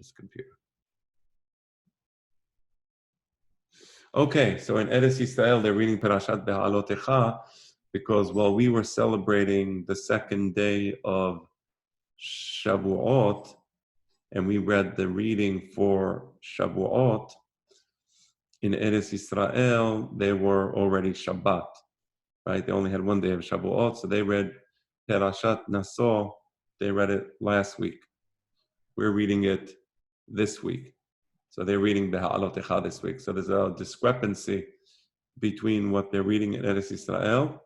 this computer. Okay, so in Eretz Yisrael, they're reading Perashat Beha'alotecha because while we were celebrating the second day of Shavuot, and we read the reading for Shavuot, in Eretz Yisrael, they were already Shabbat, right? They only had one day of Shavuot, so they read Perashat Naso, they read it last week. We're reading it this week. So they're reading Beha'alotecha this week. So there's a discrepancy between what they're reading in Eretz Yisrael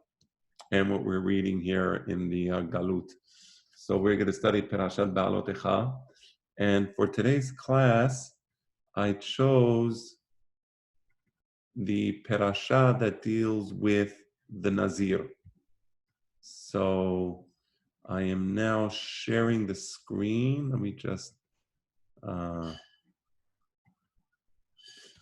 and what we're reading here in the Galut. So we're going to study Perashat Beha'alotecha. And for today's class, I chose the Perashat that deals with the Nazir. So I am now sharing the screen. Let me just...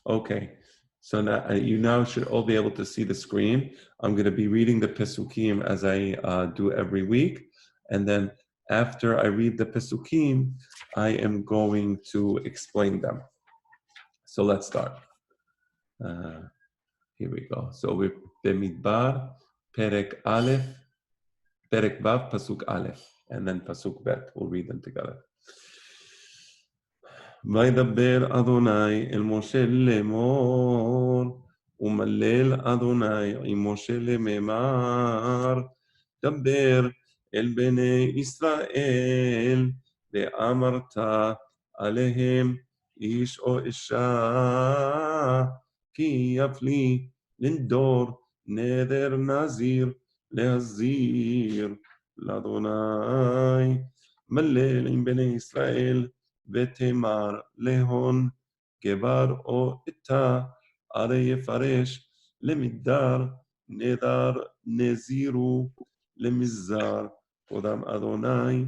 Okay, so now you now should all be able to see the screen. I'm going to be reading the Pesukim as I do every week. And then after I read the Pesukim, I am going to explain them. So let's start. Here we go. So we're Bemidbar, Perek Aleph, Perek Vav, Pasuk Aleph, and then Pasuk Bet. We'll read them together. וידבר אדוני אל משה לאמור, ומלל אדוני עם משה לאמר, דבר אל בני ישראל, ואמרת עליהם איש או אישה, כי יפלי לנדור נדר נזיר להזיר לאדוני, מלל עם בני ישראל, ותמר להון גבר או איתה, הרי יפרש למדר נדר נזירו למזר קודם אדוני.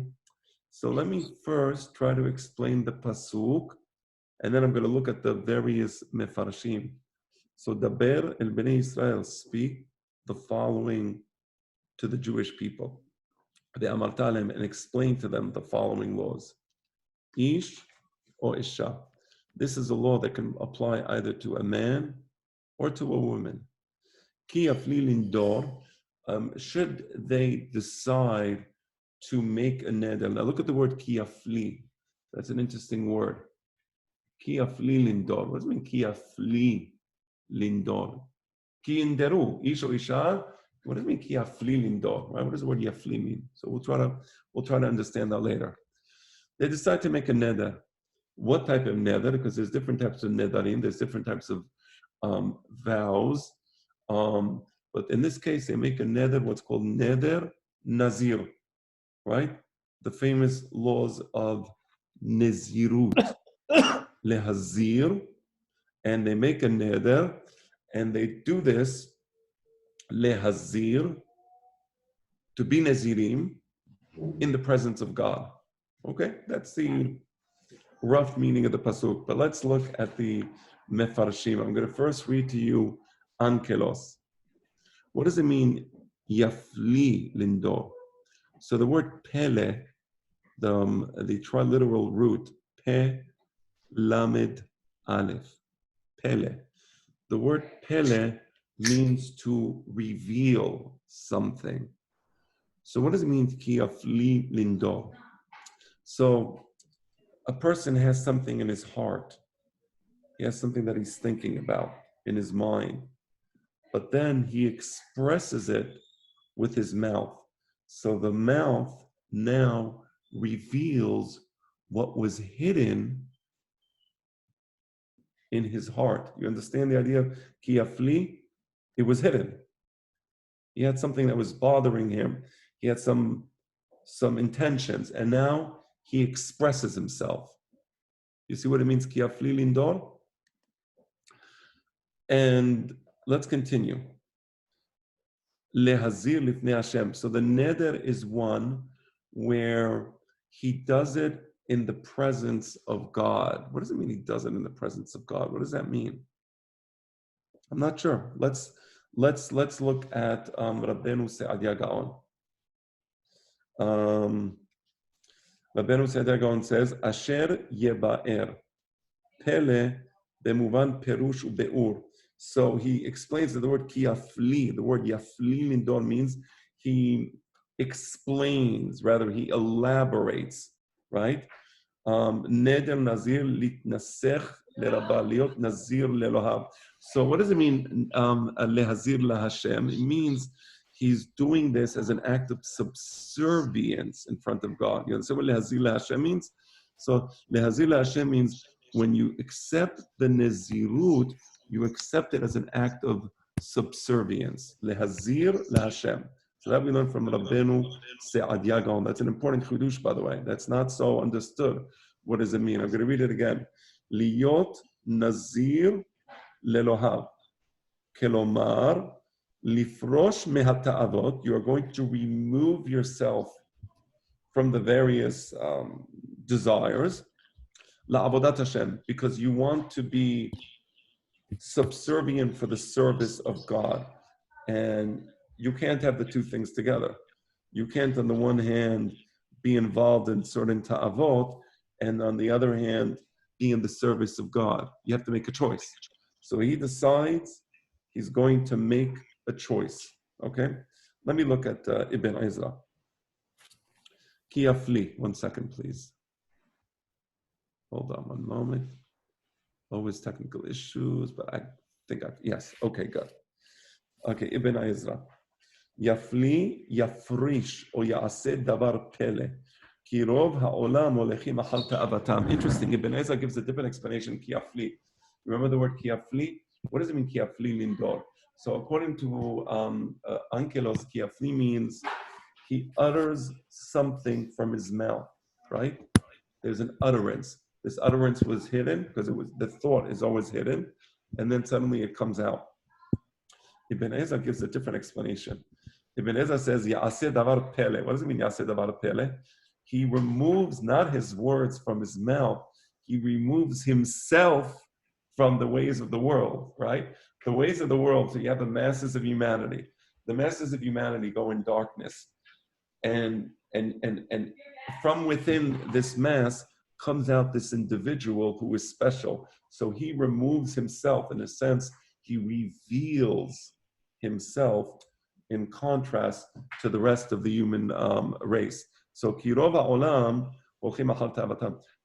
So let me first try to explain the pasuk, and then I'm going to look at the various mefarshim. So daber el bnei Israel, speak the following to the Jewish people. Ve'amart alem, and explain to them the following laws. Ish or Isha. This is a law that can apply either to a man or to a woman. Ki yafli lindor, should they decide to make a neder. Now look at the word ki yafli. That's an interesting word. Ki yafli lindor. What does it mean ki yafli lindor? Ki inderu, ish or Isha. What does it mean ki yafli lindor? Right? What does the word yafli mean? So we'll try to understand that later. They decide to make a neder. What type of neder? Because there's different types of nedarim. There's different types of vows. But in this case, they make a neder, what's called neder nazir, right? The famous laws of nezirut, lehazir, and they make a neder, and they do this lehazir, to be nazirim in the presence of God. Okay, that's the rough meaning of the pasuk. But let's look at the mefarshim. I'm going to first read to you ankelos. What does it mean, yafli lindor? So the word pele, the triliteral root, pe lamed aleph, pele. The word pele means to reveal something. So what does it mean, ki yafli lindor? So a person has something in his heart. He has something that he's thinking about in his mind. But then he expresses it with his mouth. So the mouth now reveals what was hidden in his heart. You understand the idea of ki yafli? It was hidden. He had something that was bothering him. He had some intentions, and now he expresses himself. You see what it means, ki yafli lindor? And let's continue. Lehazir lifnei Hashem. So the neder is one where he does it in the presence of God. What does it mean he does it in the presence of God? What does that mean? I'm not sure. Let's look at Rabbeinu Sa'adia Gaon. Rabbeinu Seder Gaon says, Asher Yeba'er, Pele, Bemuvan Perush Ube'ur. So he explains that the word Kiafli, the word Yafli Lindor means he explains, rather he elaborates, right? Neder Nazir Litnasech Lerabah, Liot Nazir Lelohav. So what does it mean, Lehazir LaHashem? It means he's doing this as an act of subservience in front of God. You understand what Lehazir LaHashem means? So Lehazir LaHashem means when you accept the Nezirut, you accept it as an act of subservience. Lehazir LaHashem. So that we learn from Rabbeinu Se'adia Gaon. That's an important chidush, by the way. That's not so understood. What does it mean? I'm going to read it again. Liot Nazir Lelohav. Kelomar, Lifrosh Mehata'avot. You are going to remove yourself from the various desires. La'avodat Hashem. Because you want to be subservient for the service of God. And you can't have the two things together. You can't, on the one hand, be involved in certain ta'avot, and on the other hand, be in the service of God. You have to make a choice. So he decides he's going to make a choice. Okay? Let me look at Ibn Ezra. Kiafli, 1 second, please. Hold on 1 moment. Always technical issues, but I think yes, okay, good. Okay, Ibn Ezra. Yafli, yafrish, or ya'aseh davar pele. Ki rov ha'olam olechim achal ta'avatam. Interesting, Ibn Ezra gives a different explanation, kiafli. Remember the word kiafli? What does it mean, kiafli lindor? So according to Ankelos, kiafli means he utters something from his mouth, right? There's an utterance. This utterance was hidden because the thought is always hidden, and then suddenly it comes out. Ibn Ezra gives a different explanation. Ibn Ezra says, Ya'aseh davar pele. What does it mean, Ya'aseh davar pele? He removes not his words from his mouth, he removes himself from the ways of the world, right? The ways of the world, so you have the masses of humanity. The masses of humanity go in darkness. And from within this mass comes out this individual who is special. So he removes himself, in a sense, he reveals himself in contrast to the rest of the human race. So kirova olam,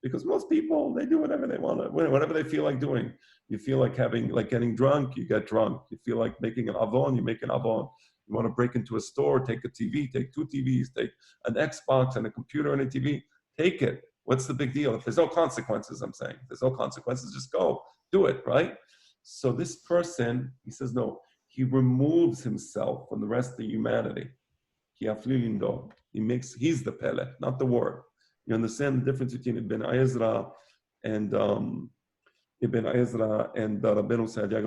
because most people, they do whatever they want, whatever they feel like doing. You feel like getting drunk, you get drunk. You feel like making an avon, you make an avon. You want to break into a store, take a TV, take 2 TVs, take an Xbox and a computer and a TV, take it. What's the big deal? If there's no consequences, I'm saying. If there's no consequences, just go, do it, right? So this person, he says, no, he removes himself from the rest of humanity. He's the Pele, not the word. You understand the difference between Ibn Ezra and Rabbeinu Sa'adia.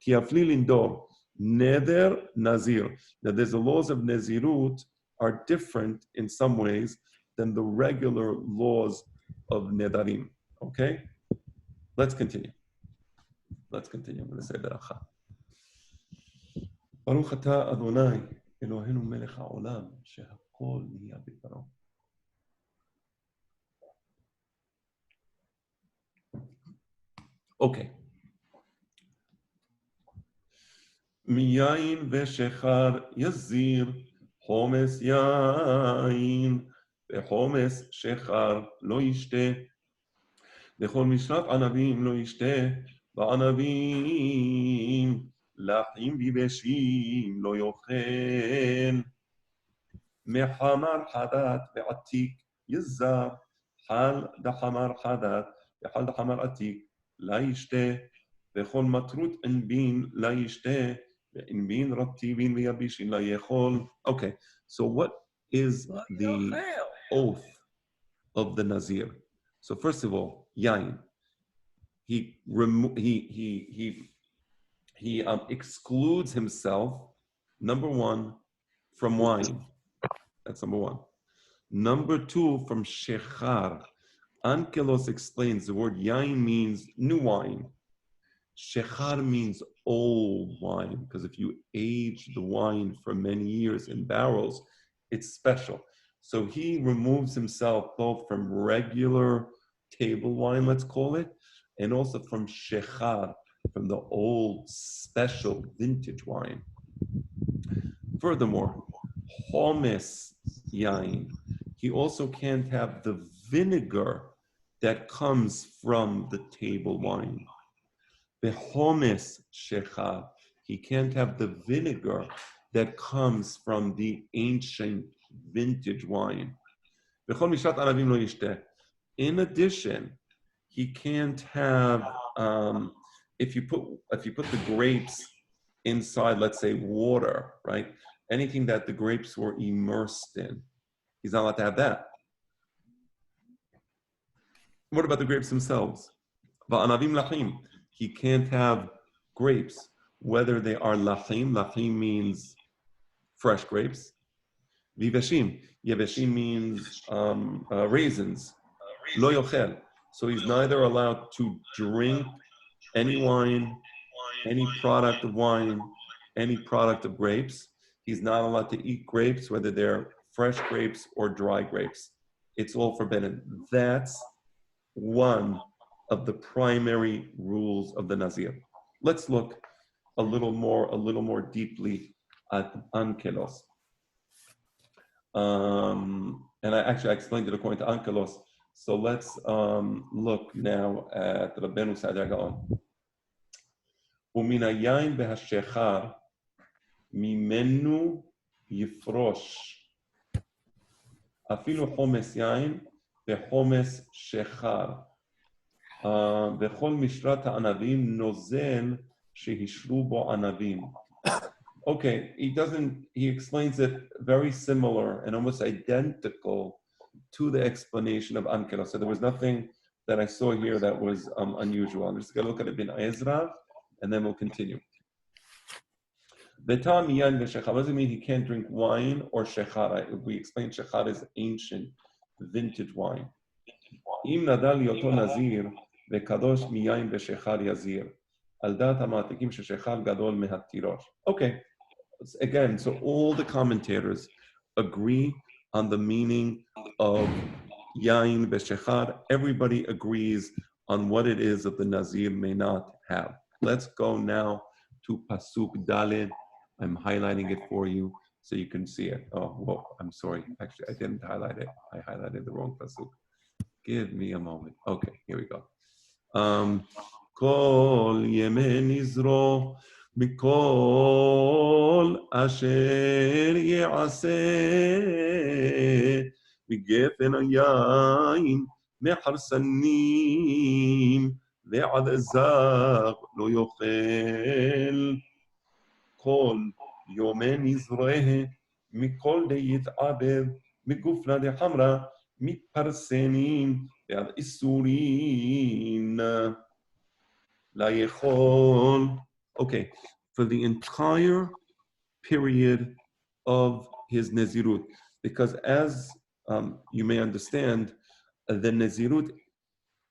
Kiafli lindor. Neder Nazir. That there's the laws of Nezirut are different in some ways than the regular laws of Nedarim. Okay? Let's continue. I'm going to say Beracha. Baruch atah Adonai, Eloheinu melech ha'olam, shehakol niya b'dvaro. Okay. מיין ושחר יזיר, חומס יין, וחומס שחר לא ישתה, לכל משרת ענבים לא ישתה, וענבים לחים ביבשים לא יאכל. מחמר חדת ועתיק יזר, חל דחמר חדת, וחל דחמר עתיק, לא ישתה, וכל מטרות ענבין לא ישתה, Okay, so what is the oath of the Nazir? So first of all, yain. He excludes himself, number 1, from wine. That's number 1. Number 2, from shechar. Ankelos explains the word yain means new wine. Shechar means old wine, because if you age the wine for many years in barrels, it's special. So he removes himself both from regular table wine, let's call it, and also from shechar, from the old special vintage wine. Furthermore, homes yain, he also can't have the vinegar that comes from the table wine. Behomes shechar, he can't have the vinegar that comes from the ancient vintage wine. In addition, he can't have if you put the grapes inside, let's say, water, right? Anything that the grapes were immersed in, he's not allowed to have that. What about the grapes themselves? He can't have grapes, whether they are lachim. Lachim means fresh grapes. Viveshim. Yeveshim means raisins. Lo yochel. So he's neither allowed to drink any wine, any product of wine, any product of grapes. He's not allowed to eat grapes, whether they're fresh grapes or dry grapes. It's all forbidden. That's one of the primary rules of the Nazir. Let's look a little more deeply at ankelos. And I explained it according to ankelos. So let's look now at Rabbeinu Saadia Gaon. ומן היין והשחר ממנו יפרוש אפילו חומס יין וחומס שחר וכל משרת הענבים נוזל שהשרו בו ענבים. Okay, he explains it very similar and almost identical to the explanation of Ankara. So there was nothing that I saw here that was unusual. I'm just going to look at Ibn Ezra and then we'll continue. What does it mean he can't drink wine or shechar? We explained shechar is ancient, vintage wine. אם נדע להיותו נזיר וקדוש מיין ושחר יזיר, על דעת המעתיקים ששחר גדול מהתירוש. Okay, again, so all the commentators agree on the meaning of yain v'shechar. Everybody agrees on what it is that the Nazir may not have. Let's go now to Pasuk Daled. I'm highlighting it for you so you can see it. Oh, whoa, I'm sorry. Actually, I didn't highlight it. I highlighted the wrong Pasuk. Give me a moment. Okay, here we go. Kol yemen izro mikol asher ye'aseh migefen hayayin meharsanim ve'ad zag lo yochel kol yemen izroeh mikol deyit'abed migufna de hamra מתפרסמים ועד איסורין לא יכול. Okay, for the entire period of his Nazirut, because as you may understand, the Nazirut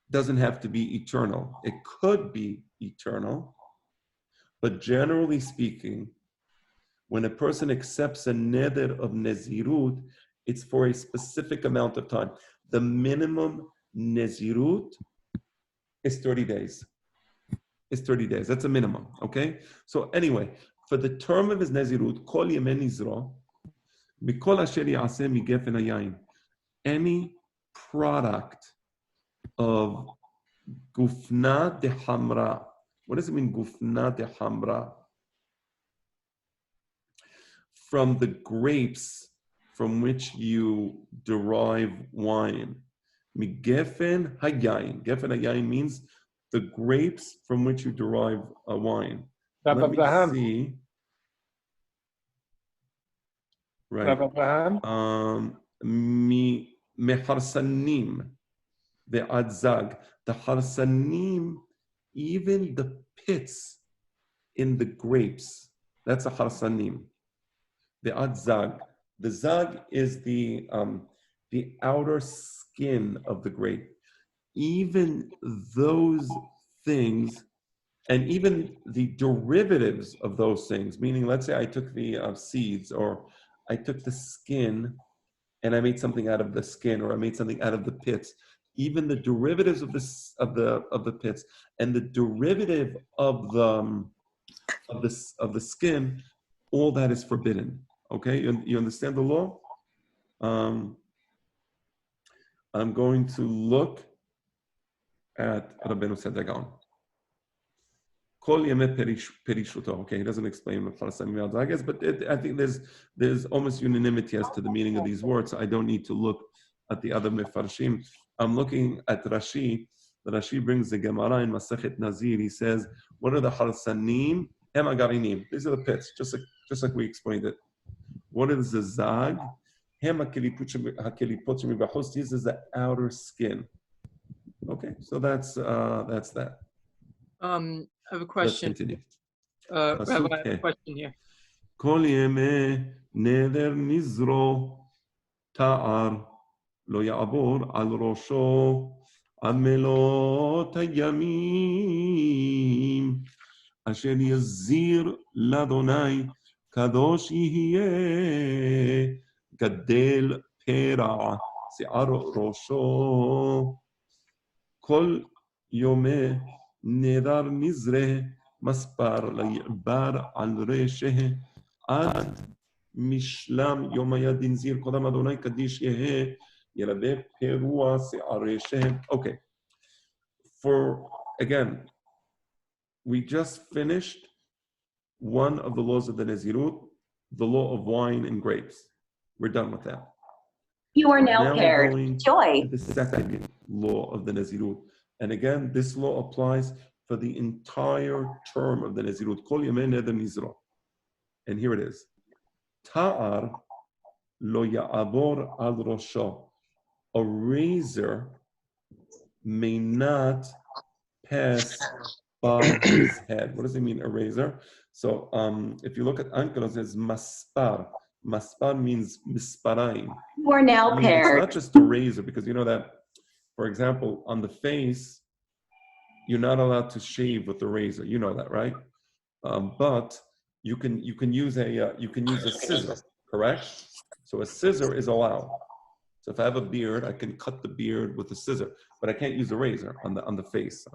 doesn't have to be eternal. It could be eternal, but generally speaking, when a person accepts a neder of Nazirut, it's for a specific amount of time. The minimum Nazirut is 30 days. It's 30 days. That's a minimum, okay? So anyway, for the term of his Nazirut, Kol Yemen Izro, Mikol Asher Yaseh Migefen Hayayin, any product of Gufna de Hamra. What does it mean, Gufna de Hamra? From the grapes from which you derive wine. Migefen hayayin. Gefen hayayin means the grapes from which you derive a wine. Let me see. Right. Meharsanim ve'ad zag. The harsanim, even the pits in the grapes, that's a harsanim. Ve'ad zag. The zag is the outer skin of the grape. Even those things, and even the derivatives of those things, meaning let's say I took the seeds or I took the skin and I made something out of the skin, or I made something out of the pits. Even the derivatives of the pits and the derivative of the skin, all that is forbidden. Okay, you understand the law? I'm going to look at Rabbeinu Sadagon. Kol Yemeh Perishuto. Okay, he doesn't explain what Farasam, I guess, but I think there's almost unanimity as to the meaning of these words. So I don't need to look at the other mefarshim. I'm looking at Rashi. The Rashi brings the Gemara in Masechet Nazir. He says, "What are the harsanim? Hem agarinim. These are the pits, just like we explained it. What is the zag? Hem hakelipot shemibachos. This is the outer skin. Okay, so that's that. I have a question. Let's continue. Rabbi, I have a question here. Kol yemeh neder nizro ta'ar lo ya'abor al rosho ad melot hayamim asher yazir ladonai kadosh yihye gadel pera se'ar rosho kol yomeh נדר נזרה מספר ליעבר על רشه עד משלם יום הידין זיר קודם אדוני קדיש יהא ילווה פירוע שיער רشه. Okay, again, we just finished one of the laws of the Nazirut, the law of wine and grapes. We're done with that. You are now paired. Joy. The second law of the Nazirut. And again, this law applies for the entire term of the Nazirut. Kol yemeh neder nizro. And here it is. Ta'ar lo ya'abor al rosho. A razor may not pass by his head. What does it mean, a razor? So if you look at Ankara, it says maspar. Maspar means misparayim. You are now paired. It's not just a razor, because you know that, for example, on the face, you're not allowed to shave with the razor. You know that, right? But you can use a scissor, correct? So a scissor is allowed. So if I have a beard, I can cut the beard with a scissor, but I can't use a razor on the face.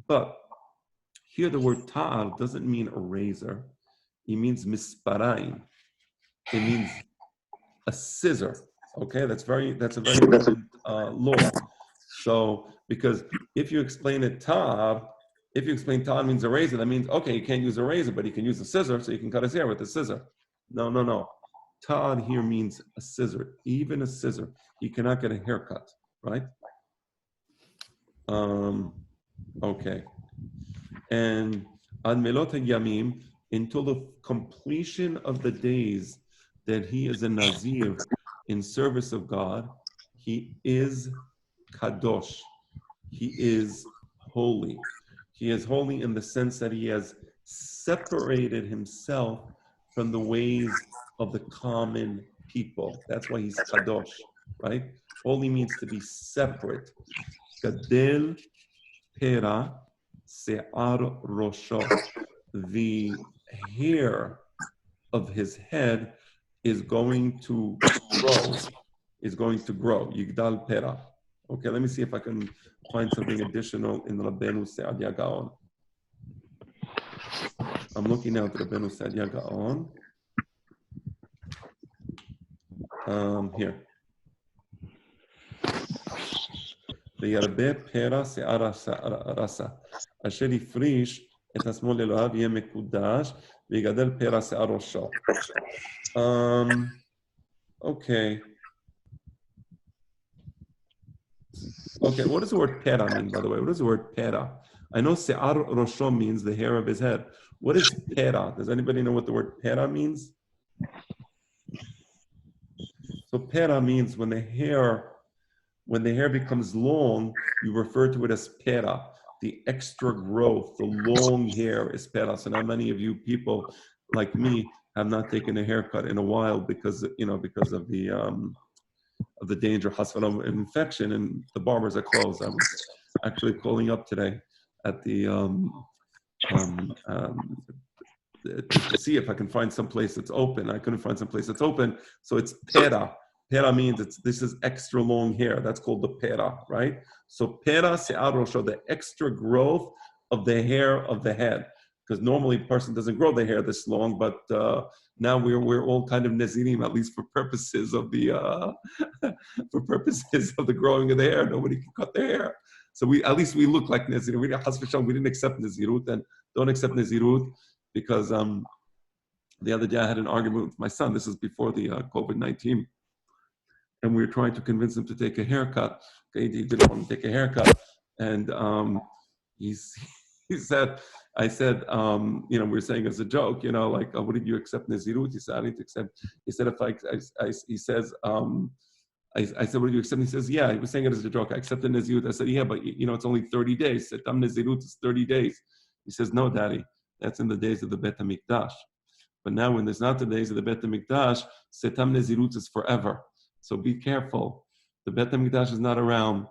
But here the word ta'ar doesn't mean a razor. It means misparayim. It means a scissor. Okay, that's a very important law. So, because if you explain ta'ar means a razor, that means, okay, you can't use a razor, but you can use a scissor, so you can cut his hair with a scissor. No. Ta'ar here means a scissor, even a scissor. He cannot get a haircut, right? Okay. And ad melot yamim, until the completion of the days that he is a Nazir in service of God, he is kadosh. He is holy. He is holy in the sense that he has separated himself from the ways of the common people. That's why he's kadosh, right? Holy means to be separate. Gadel pera se'ar rosho. The hair of his head is going to grow. Yigdal pera. Okay, let me see if I can find something additional in Rabbeinu Saadia Gaon. I'm looking now at Rabbeinu Saadia Gaon. Here. וירבה פרע שיער רסה, אשר יפריש את עצמו לאלוהיו יהיה מקודש, ויגדל פרע שיער ראשו. Okay. Okay, what does the word pera mean, by the way? What does the word pera? I know se'ar rosho means the hair of his head. What is pera? Does anybody know what the word pera means? So pera means when the hair becomes long, you refer to it as pera. The extra growth, the long hair is pera. So now many of you people like me have not taken a haircut in a while because of the danger of infection, and the barbers are closed. I was actually calling up today at the to see if I can find some place that's open. I couldn't find some place that's open, so it's pera. Pera means this is extra long hair. That's called the pera, right? So pera se'ar rosho, the extra growth of the hair of the head. Because normally a person doesn't grow their hair this long, but now we're all kind of Nazirim, at least for purposes of the for purposes of the growing of the hair. Nobody can cut their hair. So we look like Nazirim. We didn't accept Nazirut, and don't accept Nazirut because the other day I had an argument with my son. This is before the COVID-19. And we were trying to convince him to take a haircut. Okay, he didn't want to take a haircut. And he said, I said, we were saying as a joke, like, what did you accept Nazirut? He said, I didn't accept. He said, he says, I said, what did you accept? He says, yeah, he was saying it as a joke. I accepted Nazirut. I said, yeah, but it's only 30 days. Setam Nazirut is 30 days. He says, no, Daddy, that's in the days of the Bet HaMikdash. But now when there's not the days of the Bet HaMikdash, Setam Nazirut is forever. So be careful. The Bet HaMikdash is not around.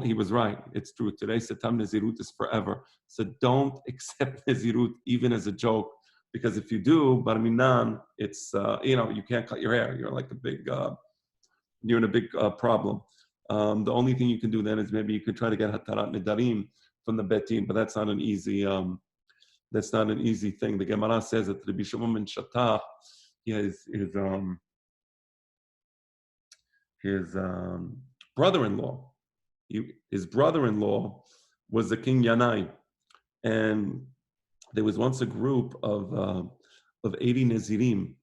He was right. It's true. Today, Setam Nazirut is forever. So don't accept Nazirut even as a joke. Because if you do, Bar Minan, it's, you can't cut your hair. You're like you're in a big problem. The only thing you can do then is maybe you could try to get Hatarat Nedarim from the Betin, but that's not an easy thing. The Gemara says that Rabbi Shimon ben Shattach, his brother-in-law. His brother-in-law was the king Yanai, and there was once a group of 80 Nazirim.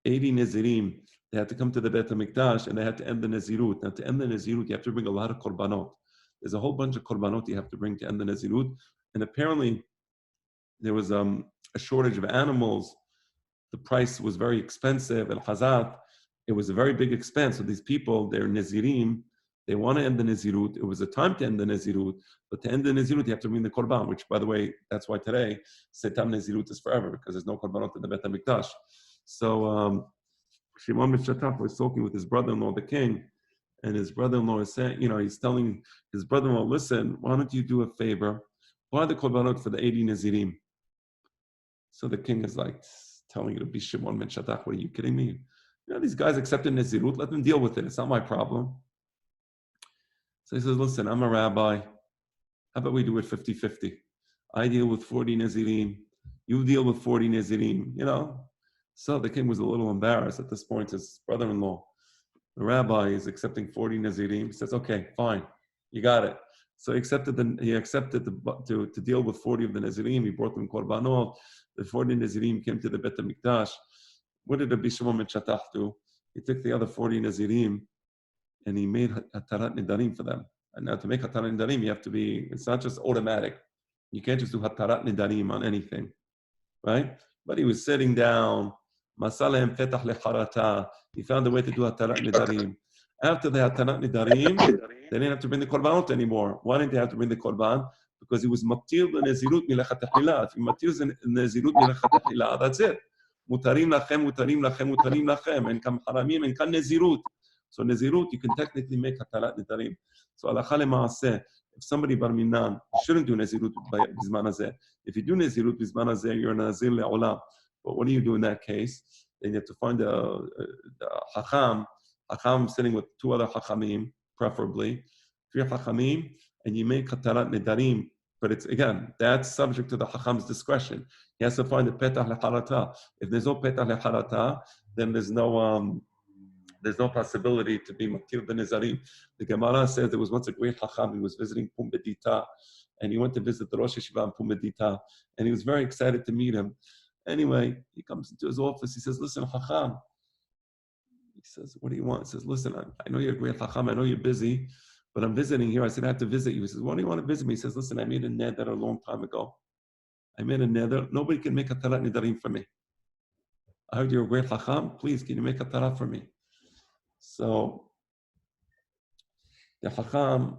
80 Nazirim. They had to come to the Bet HaMikdash and they had to end the Nazirut. Now, to end the Nazirut, you have to bring a lot of korbanot. There's a whole bunch of korbanot you have to bring to end the Nazirut, and apparently there was a shortage of animals. The price was very expensive. Al-Khazat, it was a very big expense. So these people, they're Nazirim. They want to end the Nazirut. It was a time to end the Nazirut, but to end the Nazirut, you have to bring the Korban, which, by the way, that's why today, Setam Nazirut is forever, because there's no Korbanot in the Bet HaMikdash. So Shimon ben Shattach was talking with his brother-in-law, the king, and his brother-in-law is saying, he's telling his brother-in-law, listen, why don't you do a favor? Why the Korbanot for the 80 Nazirim? So the king is like, telling you to be Shimon ben Shattach, what are you kidding me? These guys accepted Nazirut, let them deal with it. It's not my problem. So he says, listen, I'm a rabbi. How about we do it 50-50? I deal with 40 Nazirim. You deal with 40 Nazirim, So the king was a little embarrassed at this point. His brother-in-law, the rabbi, is accepting 40 Nazirim. He says, okay, fine. You got it. So he accepted to deal with 40 of the Nazirim. He brought them korbanot. The 40 Nazirim came to the Bet HaMikdash. What did Rabbi Shimon ben Shattach do? He took the other 40 Nazirim and he made Hatarat Nedarim for them. And now to make Hatarat Nedarim, it's not just automatic. You can't just do Hatarat Nedarim on anything, right? But he was sitting down, Masalem Petach Lecharata. He found a way to do Hatarat Nedarim. After the Hatarat Nedarim, they didn't have to bring the Korbanot anymore. Why didn't they have to bring the Korban? Because he was Matir the Nazirut Milachat HaTechila. If you Matir the Nazirut Milachat HaTechila, that's it. Mutarim lachem, mutarim lachem, mutarim lachem. And kam haramim, and kam Nazirut. So Nazirut, you can technically make Hatarat Nedarim. So Alacha Lema'aseh, if somebody Bar Minan, you shouldn't do Nazirut Bizman Hazeh. If you do Nazirut Bizman Hazeh, you're a Nazir Le'olam. But what do you do in that case? Then you have to find a Hacham sitting with two other Hachamim, preferably, 3 Hachamim, and you make Hatarat Nedarim. But it's, again, that's subject to the Hacham's discretion. He has to find a Petach Le'harata. If there's no Petach Le'harata, then there's no possibility to be Matir ben Nezarim. The Gemara says there was once a great Hacham. He was visiting Pumbedita, and he went to visit the Rosh Yeshiva in Pumbedita, and he was very excited to meet him. Anyway, he comes into his office. He says, listen, Hacham. He says, what do you want? He says, listen, I know you're a great Hacham. I know you're busy, but I'm visiting here. I said, I have to visit you. He says, why do you want to visit me? He says, listen, I made a neder a long time ago. I made a neder. Nobody can make a Hatarat Nedarim for me. I heard you're a great Hacham. Please, can you make a Hatarat for me? So the Hacham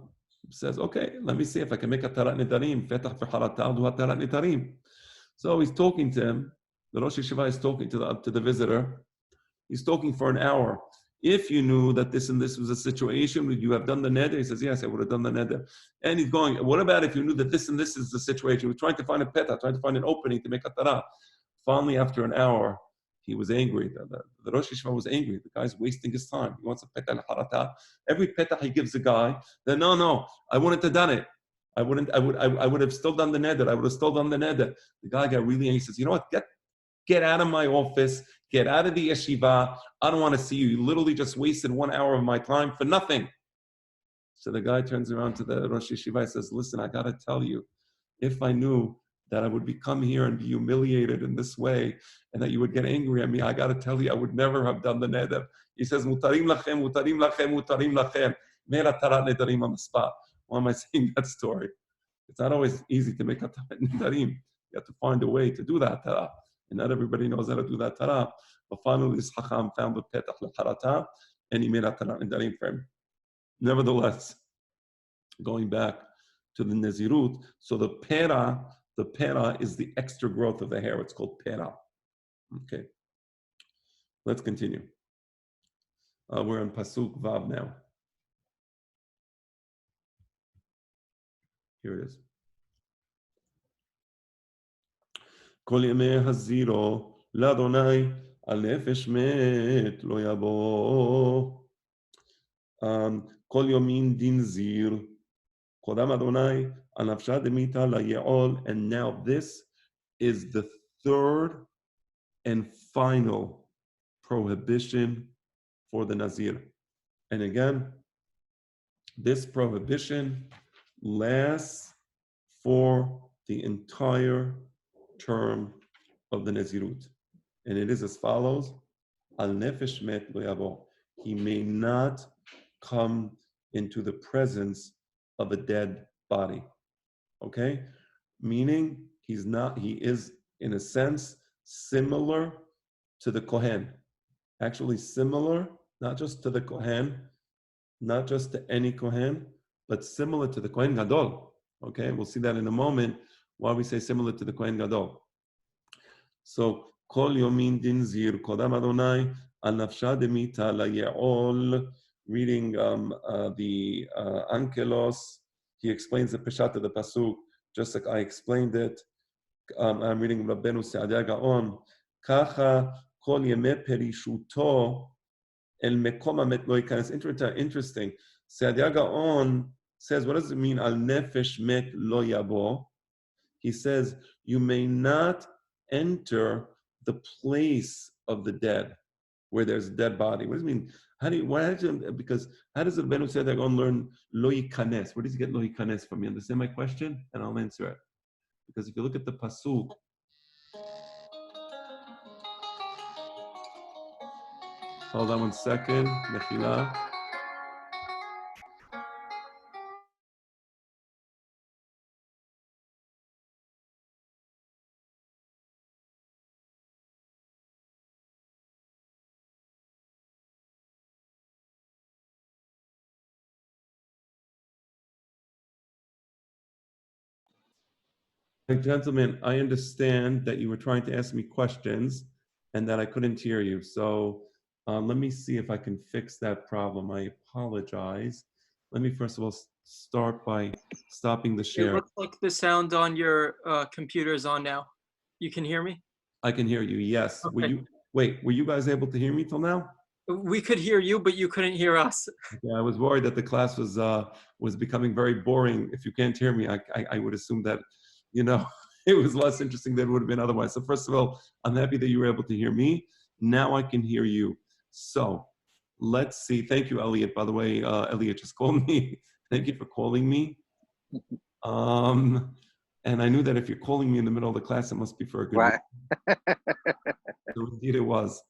says, okay, let me see if I can make a Hatarat Nedarim. Fetach v'harata, I'll do Hatarat Nedarim. So he's talking to him. The Rosh Yeshiva is talking to the visitor. He's talking for an hour. If you knew that this and this was a situation, would you have done the neder? He says, yes, I would have done the neder. And he's going, what about if you knew that this and this is the situation? We're trying to find a petah, trying to find an opening to make a tara. Finally, after an hour, he was angry. The Rosh Yeshiva was angry. The guy's wasting his time. He wants a petah l'harata. Every petah he gives the guy, then no, I wouldn't have done it. I would have still done the neder. I would have still done the neder. The guy got really angry. He says, you know what? Get out of my office. Get out of the yeshiva. I don't want to see you. You literally just wasted 1 hour of my time for nothing. So the guy turns around to the Rosh Yeshiva and says, listen, I got to tell you, if I knew that I would come here and be humiliated in this way and that you would get angry at me, I got to tell you, I would never have done the neder. He says, mutarim lachem, mutarim lachem, mutarim lachem. Mera tarat nedarim on the spot. Why am I saying that story? It's not always easy to make a tarat nedarim. You have to find a way to do that tarah. And not everybody knows how to do that tarah. But finally, this Chacham found the petach l'harata and he made a tarat nedarim for him. Nevertheless, going back to the Nazirut, so the pera is the extra growth of the hair. It's called pera. Okay. Let's continue. We're on Pasuk Vav now. Here it is. Kol yemei haziro l'Adonai al nefesh met lo yabo. Kol yomin din zir. Kodam Adonai al nafsha demita la ye'ol. And now this is the third and final prohibition for the Nazir. And again, this prohibition lasts for the entire term of the Nazirut. And it is as follows: Al nefesh met lo yavo. He may not come into the presence of a dead body. Okay? Meaning he is in a sense similar to the Kohen. Actually similar, not just to the Kohen, not just to any Kohen, but similar to the Kohen Gadol. Okay, we'll see that in a moment, why we say similar to the Kohen Gadol. So, Kol Yomin Din Zir, Kodam Adonai, Al Nafsha Demita La Ye'ol, reading the Ankelos, he explains the Perashat of the Pasuk, just like I explained it. I'm reading Rabbeinu Saadia Gaon, Kacha Kol Yemei Perishuto El Mekom Hamet Lo Yikanes. Interesting. Saadia Gaon says, what does it mean? Al nefesh met lo yabo. He says, you may not enter the place of the dead, where there's a dead body. What does it mean? Because how does the Rabbeinu Saadia Gaon learn lo yikanes? Where does he get lo yikanes from? You understand my question? And I'll answer it. Because if you look at the pasuk, hold on 1 second, Mechila. Gentlemen, I understand that you were trying to ask me questions and that I couldn't hear you. So let me see if I can fix that problem. I apologize. Let me first of all start by stopping the share. It looks like the sound on your computer is on now. You can hear me? I can hear you, yes. Okay. Were you guys able to hear me till now? We could hear you, but you couldn't hear us. Yeah, I was worried that the class was becoming very boring. If you can't hear me, I would assume that, it was less interesting than it would have been otherwise. So first of all, I'm happy that you were able to hear me. Now I can hear you. So let's see. Thank you, Elliot. By the way, Elliot just called me. Thank you for calling me. And I knew that if you're calling me in the middle of the class, it must be for a good reason. So indeed it was.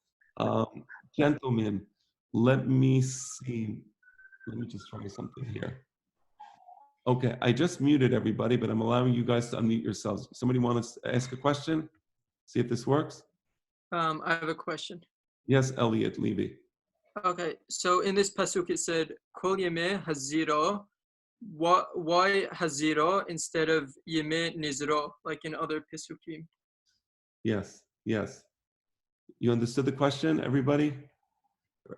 Gentlemen, let me see. Let me just try something here. Okay, I just muted everybody, but I'm allowing you guys to unmute yourselves. Somebody want to ask a question? See if this works? I have a question. Yes, Elliot Levy. Okay, so in this pasuk it said, Kol yemei haziro. Why haziro instead of yemei nizro, like in other pasukim? Yes. You understood the question, everybody?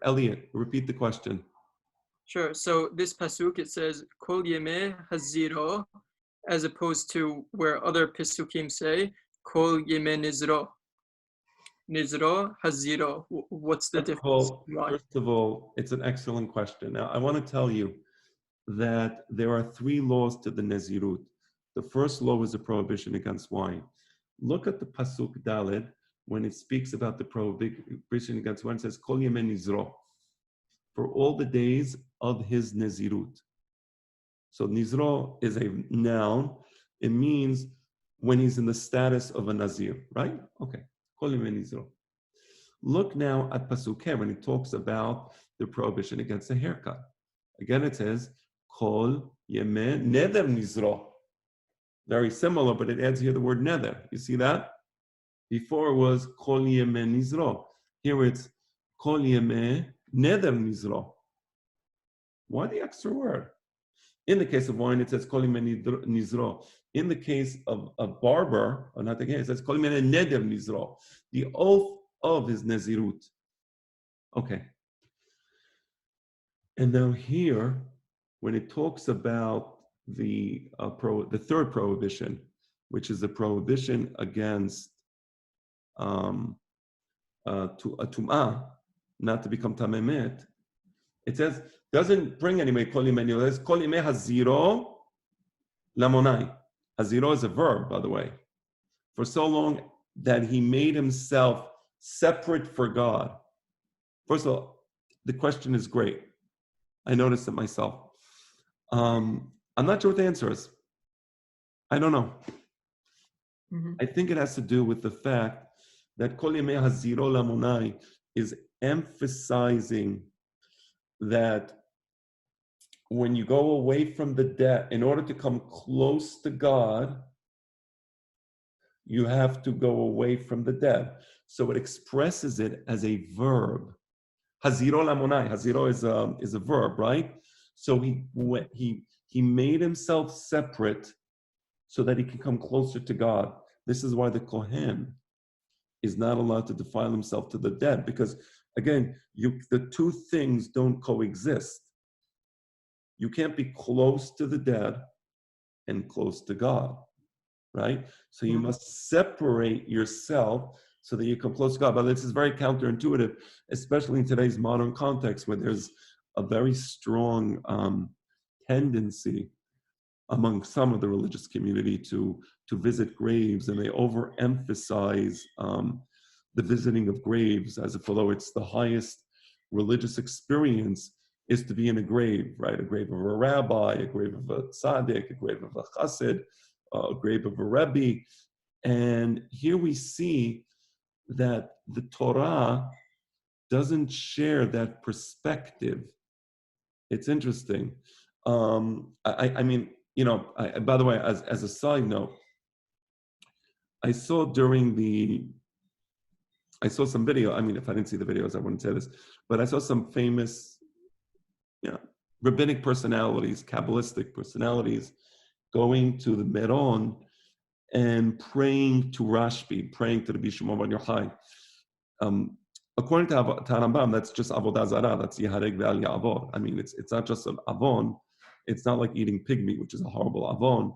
Elliot, repeat the question. Sure. So this pasuk it says Kol yemei haziro, as opposed to where other pasukim say Kol yemei nizro. Nizro, Haziro. What's the difference? Well, Why? first of all, it's an excellent question. Now, I want to tell you that there are 3 laws to the Nazirut. The first law is a prohibition against wine. Look at the Pasuk Daled when it speaks about the prohibition against wine. It says, Kol Yemei Nizro, for all the days of his Nazirut. So Nizro is a noun. It means when he's in the status of a Nazir, right? Okay. Kol Yemei Nizro. Look now at Pasuk He when it talks about the prohibition against a haircut. Again, it says, Kol Yemei Neder Nizro. Very similar, but it adds here the word Neder. You see that? Before it was Kol Yemei Nizro. Here it's Kol Yemei Neder Nizro. Why the extra word? In the case of wine, it says Kol Yemei Nizro. In the case of a barber, or not again, it says Kol Yemei Neder Nizro. The oath of his Nazirut. Okay. And now here, when it talks about the third prohibition, which is a prohibition against tum'ah, not to become tamemet, it says, doesn't bring anyway kol yemei, it says kol yemei haziro lamonai. Haziro is a verb, by the way. For so long that he made himself separate for God. First of all, the question is great. I noticed it myself. I'm not sure what the answer is. I don't know. Mm-hmm. I think it has to do with the fact that Kol Yemei Haziro Lamonai is emphasizing that when you go away from the debt, in order to come close to God, you have to go away from the debt. So it expresses it as a verb. Haziro Lamonai. Haziro is a verb, right? So he made himself separate so that he can come closer to God. This is why the Kohen is not allowed to defile himself to the dead, because again, the two things don't coexist. You can't be close to the dead and close to God, right? So you must separate yourself so that you come close to God. But this is very counterintuitive, especially in today's modern context where there's a very strong tendency among some of the religious community to visit graves, and they overemphasize the visiting of graves as if although it's the highest religious experience is to be in a grave, right? A grave of a rabbi, a grave of a tzaddik, a grave of a chassid, a grave of a rebbe. And here we see that the Torah doesn't share that perspective. It's interesting. I mean, you know, by the way, as a side note, I saw some video. I mean, if I didn't see the videos, I wouldn't say this, but I saw some famous, rabbinic personalities, Kabbalistic personalities, going to the Meron and praying to Rashbi, praying to the Bishimon Bar Yochai. According to Rambam, that's just avodah zarah. That's yihareg ve'al ya'avor. I mean, it's not just an avon. It's not like eating pig meat, which is a horrible avon,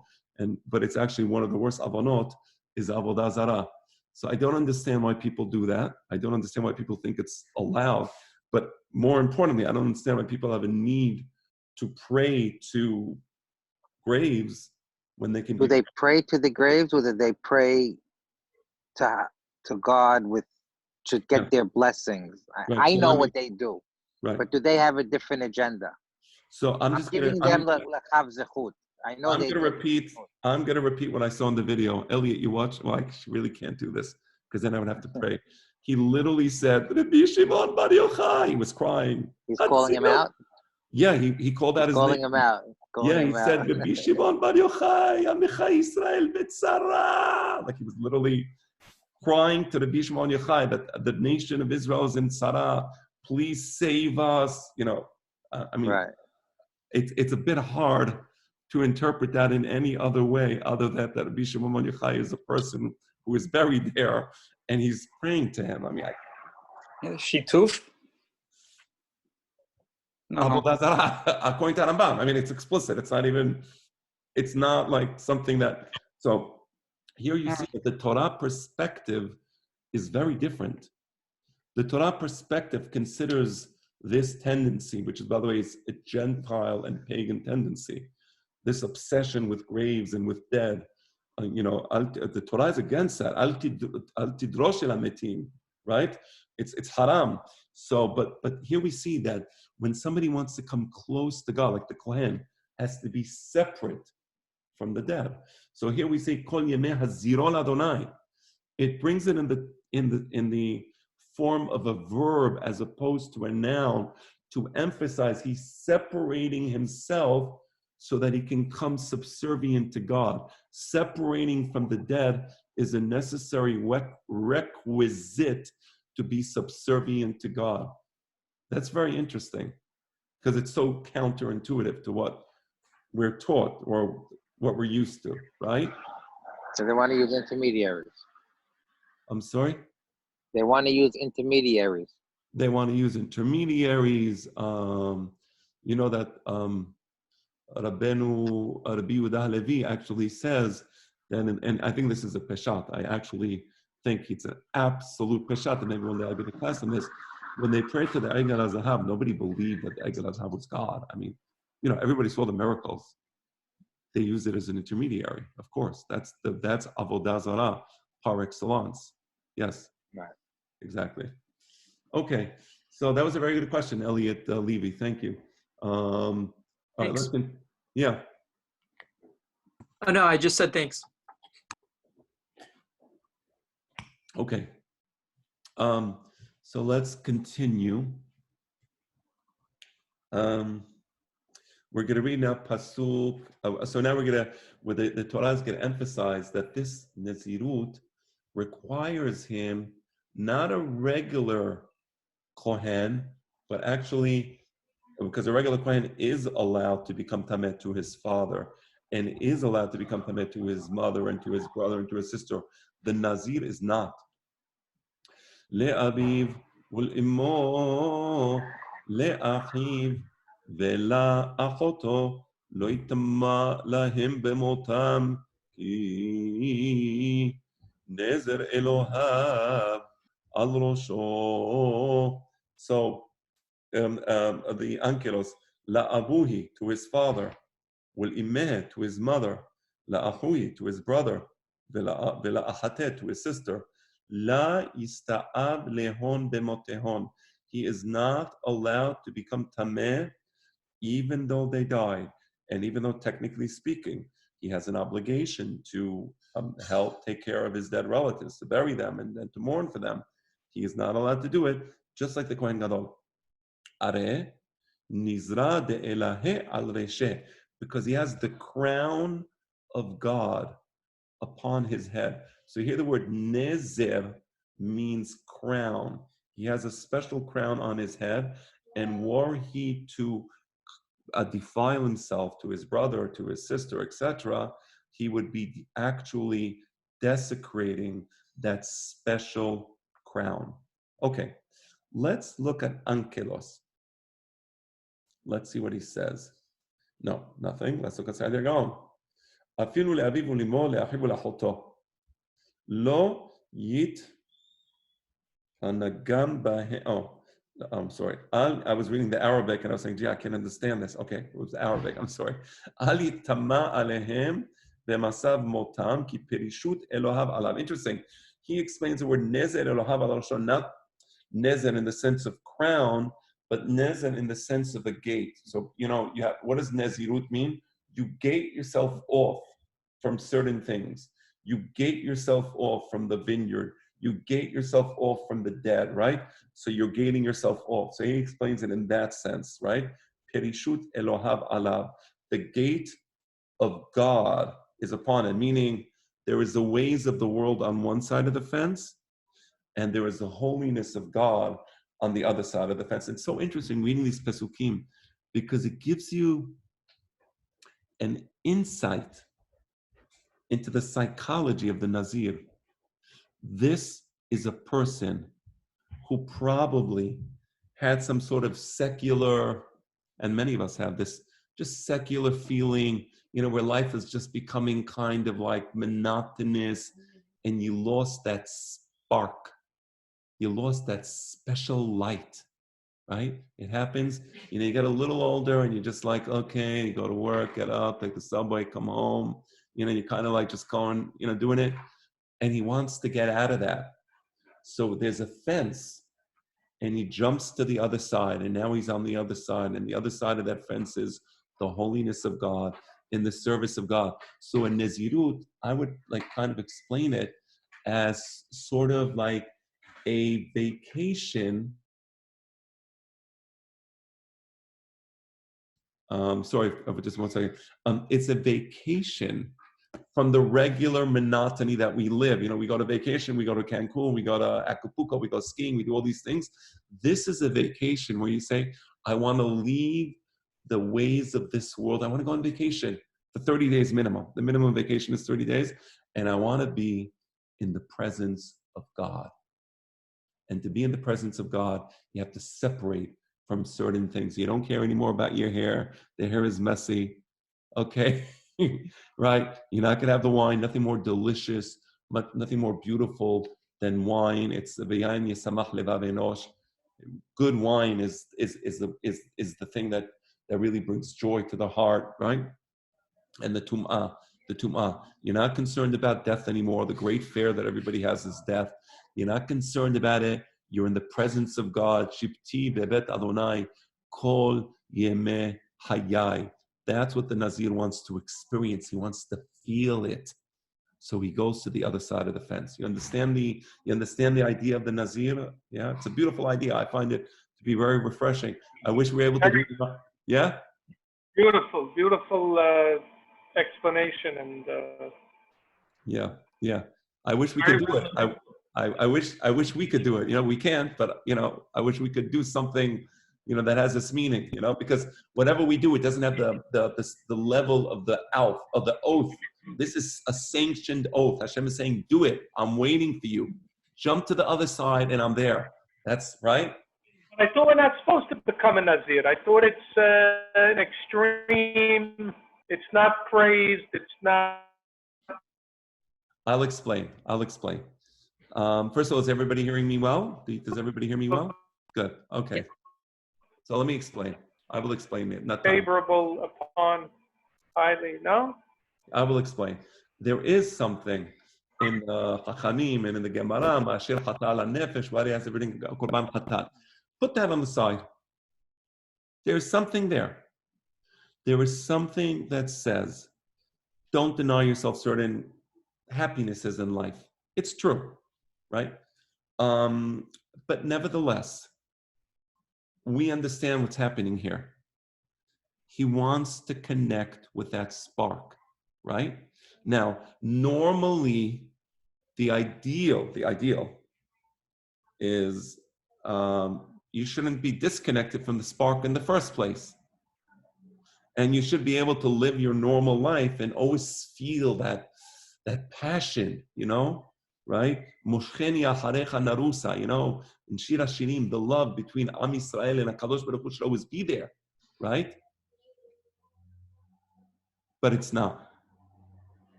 but it's actually one of the worst avonot is avodah zarah. So I don't understand why people do that. I don't understand why people think it's allowed. But more importantly, I don't understand why people have a need to pray to graves when they can. Do they pray to the graves, or do they pray to God to get their blessings? Right. I know what they do, right. But do they have a different agenda? So I'm just giving them lechav zechut. I know I'm going to repeat what I saw in the video. Elliot, you watch? Well, I really can't do this because then I would have to pray. He literally said, Rabbi Shimon Bar Yochai. He was crying. He's calling him out? Yeah, he called out his name. Calling him out. He said, Rabbi Shimon Bar Yochai, Amicha Yisrael B'tzara. Like he was literally crying to Rabbi Shimon Yochai that the nation of Israel is in tzara. Please save us. I mean, right. It's a bit hard to interpret that in any other way other than that Rabbi Shimon Yochai is a person who is buried there and he's praying to him. I mean, Shituf? No. According to Rambam, I mean, it's explicit. It's not like something that, so here you see that the Torah perspective is very different. The Torah perspective considers this tendency, which is, by the way, is a Gentile and pagan tendency, this obsession with graves and with dead. The Torah is against that. Al tidrosh el hametim, right? It's haram. So, but here we see that when somebody wants to come close to God, like the Kohen, has to be separate from the dead. So here we say kol yemei haziro l'Adonai. It brings it in the form of a verb as opposed to a noun to emphasize he's separating himself so that he can come subservient to God. Separating from the dead is a necessary requisite to be subservient to God. That's very interesting because it's so counterintuitive to what we're taught or what we're used to, right? So they want to use intermediaries. I'm sorry? They want to use intermediaries. They want to use intermediaries. You know that Rabbi Yehuda Levi actually says, and I think this is a peshat. I actually think it's an absolute peshat, and everyone that I've been in class on this, when they prayed to the Egel HaZahav, nobody believed that the Egel HaZahav was God. I mean, everybody saw the miracles. They use it as an intermediary, of course. That's avodah zarah par excellence. Yes, right. Exactly. Okay, so that was a very good question, Elliot Levy. Thank you. All right, yeah. Oh no, I just said thanks. Okay. So let's continue. We're going to read now pasuk. So now we're going to, where the Torah is going to emphasize that this Nazirut requires him not a regular Kohen, but actually, because a regular Kohen is allowed to become Tameh to his father and is allowed to become Tameh to his mother and to his brother and to his sister. The Nazir is not. Le'aviv ul'immo le'achiv ve'la'achoto lo yitama lahim bemotam ki nezer Elohav al rosho. So the ankelos, la'abuhi, to his father, ul'imeh, to his mother, la'ahui, to his brother, ve'la'achateh, to his sister, la yista'ab lehon bemotehon. He is not allowed to become tameh even though they died. And even though technically speaking, he has an obligation to help take care of his dead relatives, to bury them and to mourn for them. He is not allowed to do it, just like the Kohen Gadol. Are nizra de elahe al reshe, because he has the crown of God upon his head. So here the word nezer means crown. He has a special crown on his head, and were he to defile himself to his brother, to his sister, etc., he would be actually desecrating that special crown. Okay, let's look at ankelos. Let's see what he says. No, nothing. Let's look at Sa'ad Gaon. Afilu le'aviv u'limo le'achiv u'lachoto. Lo yit hanagam bahe. Oh, I'm sorry. I was reading the Arabic and I was saying, gee, I can't understand this. Okay, it was Arabic. I'm sorry. Al yitama alehem ve'masav motam ki perishut Elohav alav. Interesting. He explains the word nezer Elohav alav, not nezer in the sense of crown, but nezer in the sense of a gate. So, you have, what does nezirut mean? You gate yourself off from certain things. You gate yourself off from the vineyard. You gate yourself off from the dead, right? So you're gating yourself off. So he explains it in that sense, right? Perishut Elohav alav. The gate of God is upon it, meaning there is the ways of the world on one side of the fence, and there is the holiness of God on the other side of the fence. It's so interesting reading these pesukim because it gives you an insight into the psychology of the Nazir. This is a person who probably had some sort of secular, and many of us have this, just secular feeling, where life is just becoming kind of like monotonous and you lost that spark You lost that special light, right? It happens, you get a little older and you're just like, okay, you go to work, get up, take the subway, come home, you're kind of like just going, doing it. And he wants to get out of that. So there's a fence and he jumps to the other side, and now he's on the other side, and the other side of that fence is the holiness of God in the service of God. So in Nezirut, I would kind of explain it as sort of like a vacation. Sorry, just 1 second. It's a vacation from the regular monotony that we live. We go to vacation, we go to Cancun, we go to Acapulco, we go skiing, we do all these things. This is a vacation where you say, I want to leave the ways of this world. I want to go on vacation for 30 days minimum. The minimum vacation is 30 days. And I want to be in the presence of God. And to be in the presence of God, you have to separate from certain things. You don't care anymore about your hair. The hair is messy. Okay. Right? You're not going to have the wine. Nothing more delicious, nothing more beautiful than wine. It's the good wine is the thing that really brings joy to the heart, right? And the tum'ah. You're not concerned about death anymore. The great fear that everybody has is death. You're not concerned about it. You're in the presence of God. Shipti bebet Adonai kol yemeh hayai. That's what the Nazir wants to experience. He wants to feel it. So he goes to the other side of the fence. You understand the idea of the Nazir? Yeah, it's a beautiful idea. I find it to be very refreshing. I wish we were able to do it. Yeah? Beautiful explanation. And Yeah. I wish we could do it. I wish we could do it. We can't, but I wish we could do something that has this meaning, because whatever we do, it doesn't have the level of the oath. This is a sanctioned oath. Hashem is saying, do it. I'm waiting for you. Jump to the other side and I'm there. That's right. I thought we're not supposed to become a Nazir. I thought it's an extreme. It's not praised. It's not. I'll explain. First of all, is everybody hearing me well? Does everybody hear me well? Good. Okay. So let me explain. I will explain it. Not favorable upon highly, no? I will explain. There is something in the Chachamim and in the Gemara, Ma'asher Chata ala Nefesh, why has everything Korban Chatat. Put that on the side. There's something there. There is something that says, don't deny yourself certain happinesses in life. It's true, right? But nevertheless, we understand what's happening here. He wants to connect with that spark, right? Now, normally, the ideal is you shouldn't be disconnected from the spark in the first place. And you should be able to live your normal life and always feel that passion, right? Moshcheni acharecha narusa, in Shir HaShirim, the love between Am Yisrael and HaKadosh Baruch Hu should always be there, right? But it's not.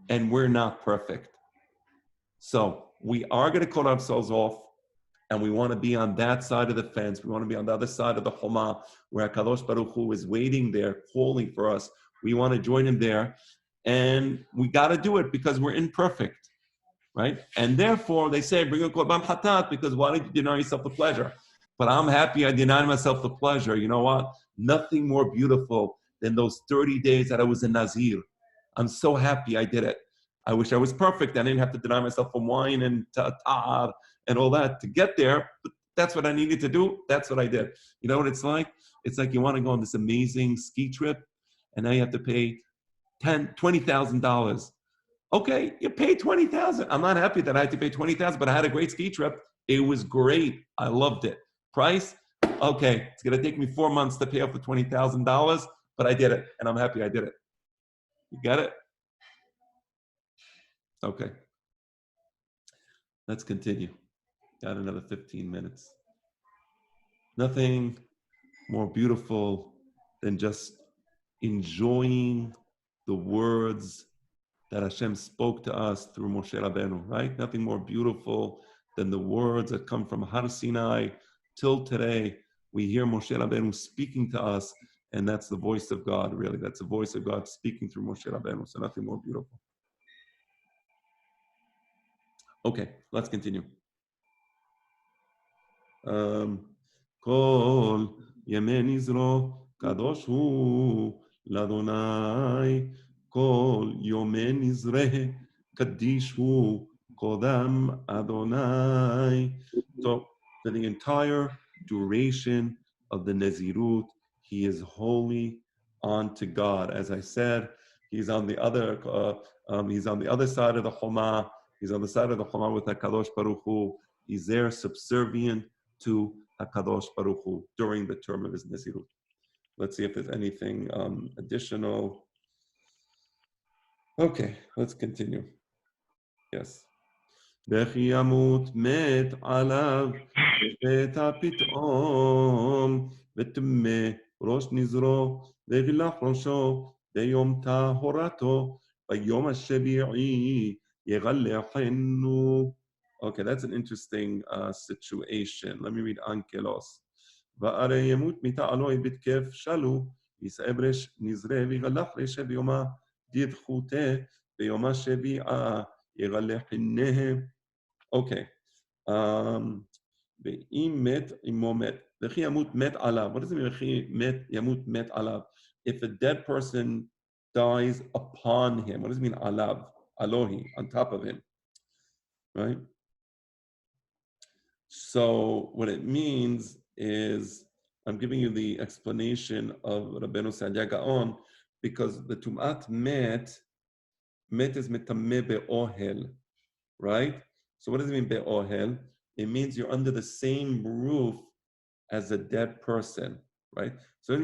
And we're not perfect. So we are going to cut ourselves off, and we want to be on that side of the fence. We want to be on the other side of the Choma, where HaKadosh Baruch Hu is waiting there, calling for us. We want to join him there. And we got to do it because we're imperfect, right? And therefore, they say, bring a Korban Chatat, because why did you deny yourself the pleasure? But I'm happy I denied myself the pleasure. You know what? Nothing more beautiful than those 30 days that I was a Nazir. I'm so happy I did it. I wish I was perfect. I didn't have to deny myself from wine and ta'ar and all that to get there. But that's what I needed to do. That's what I did. You know what it's like? It's like you want to go on this amazing ski trip, and now you have to pay $20,000. Okay, you pay $20,000. I'm not happy that I had to pay $20,000, but I had a great ski trip. It was great. I loved it. Price? Okay, it's going to take me 4 months to pay off the $20,000, but I did it, and I'm happy I did it. You got it? Okay. Let's continue. Got another 15 minutes. Nothing more beautiful than just enjoying the words that Hashem spoke to us through Moshe Rabbeinu, right? Nothing more beautiful than the words that come from Har Sinai till today. We hear Moshe Rabbeinu speaking to us, and that's the voice of God, really. That's the voice of God speaking through Moshe Rabbeinu, so nothing more beautiful. Okay, let's continue. Kol Yemei Nizro Kadosh Hu Ladonai Kol Yomei Nizre Kadish Hu Kodam Adonai. So for the entire duration of the Nezirut, he is holy unto God. As I said, he's on the other side of the Choma. He's on the side of the Choma with HaKadosh Baruch Hu. He's there subservient to HaKadosh Baruch Hu during the term of his Nezirut. Let's see if there's anything additional. Okay, let's continue. Yes. וכי ימות מת עליו לפתע פתאום וטמא ראש נזרו וגילח ראשו ביום טהרתו ביום השביעי יגלחנו. Okay, that's an interesting situation. Let me read Ankelos. והרי ימות מיתה עלוי בתקף שלו יסעברש נזרה ויגלח רשע ביומה דדחותה ביום השביעה יגלחנהם. Okay. ואם מת עמו מת. וכי ימות מת עליו. What does it mean? וכי ימות מת עליו? If a dead person dies upon him, what does it mean עליו? Alohi, on top of him. Right? So what it means is, I'm giving you the explanation of Rabbeinu Saadia Gaon, because the Tumat met is metameh be'ohel, right? So what does it mean be'ohel? It means you're under the same roof as a dead person, right? So it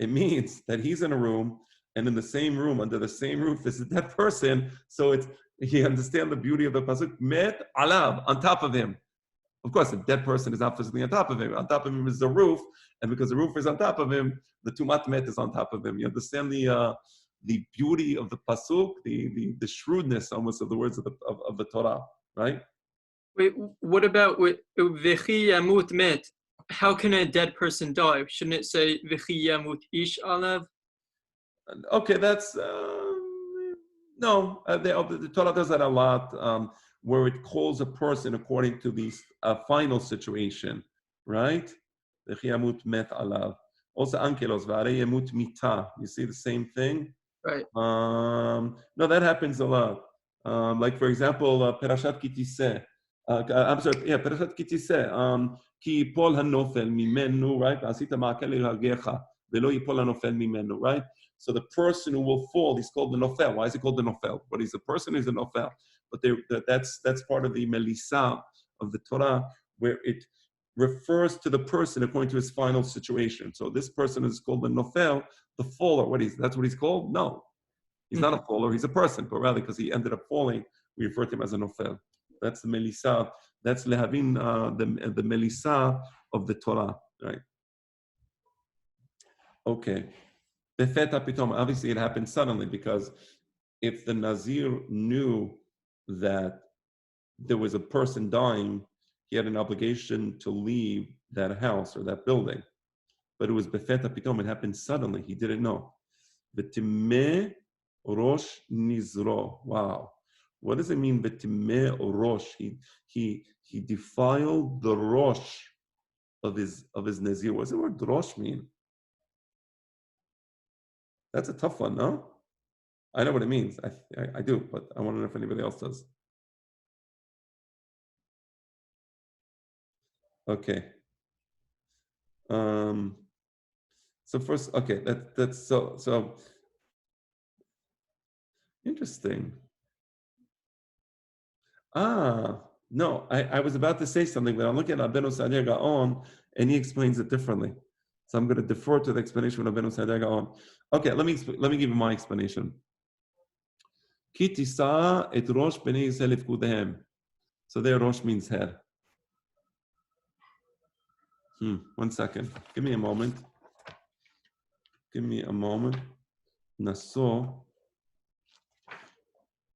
means that he's in a room, and in the same room, under the same roof, is a dead person. So you understand the beauty of the pasuk, met alav, on top of him. Of course, a dead person is not physically on top of him. On top of him is the roof, and because the roof is on top of him, the tumat met is on top of him. You understand the beauty of the pasuk, the shrewdness almost of the words of the Torah, right? Wait, what about v'chi yamut met? How can a dead person die? Shouldn't it say v'chi yamut ish alav? Okay, that's no. The Torah does that a lot, where it calls a person according to the final situation, right? V'chi yamut met alav. Also, ankelos v'arei yamut mita. You see the same thing. Right. No, that happens a lot. Like for example, Perashat Kitise. I'm sorry, yeah, Perashat Kitise. Ki yipol hanofel mimenu, right? Asita ma'akel l'hagecha velo yipol hanofel mimenu, right? So the person who will fall, he's called the nofel. Why is he called the nofel? But he's the person who's a nofel. But that's part of the melissa of the Torah, where it refers to the person according to his final situation. So this person is called the nofel, the faller. That's what he's called? No. He's not a faller, he's a person, but rather because he ended up falling, we refer to him as a nofel. That's the melissa. That's lehavin, the melissa of the Torah, right? Okay. Befeta pitom. Obviously, it happened suddenly, because if the Nazir knew that there was a person dying, he had an obligation to leave that house or that building. But it was befeta pitom. It happened suddenly. He didn't know. V'timeh rosh nizro. Wow. What does it mean? V'timeh rosh. He defiled the rosh of his nazir. What does the word rosh mean? That's a tough one, no? I know what it means. I do, but I want to know if anybody else does. Okay. So first, okay, that's so interesting. No, I was about to say something, but I'm looking at Rabbeinu Saadia Gaon, and he explains it differently. So I'm going to defer to the explanation of Rabbeinu Saadia Gaon. Okay, let me give you my explanation. Ki tisa et rosh bnei Yisrael lifkudehem. So there, rosh means head. 1 second. Give me a moment. Naso.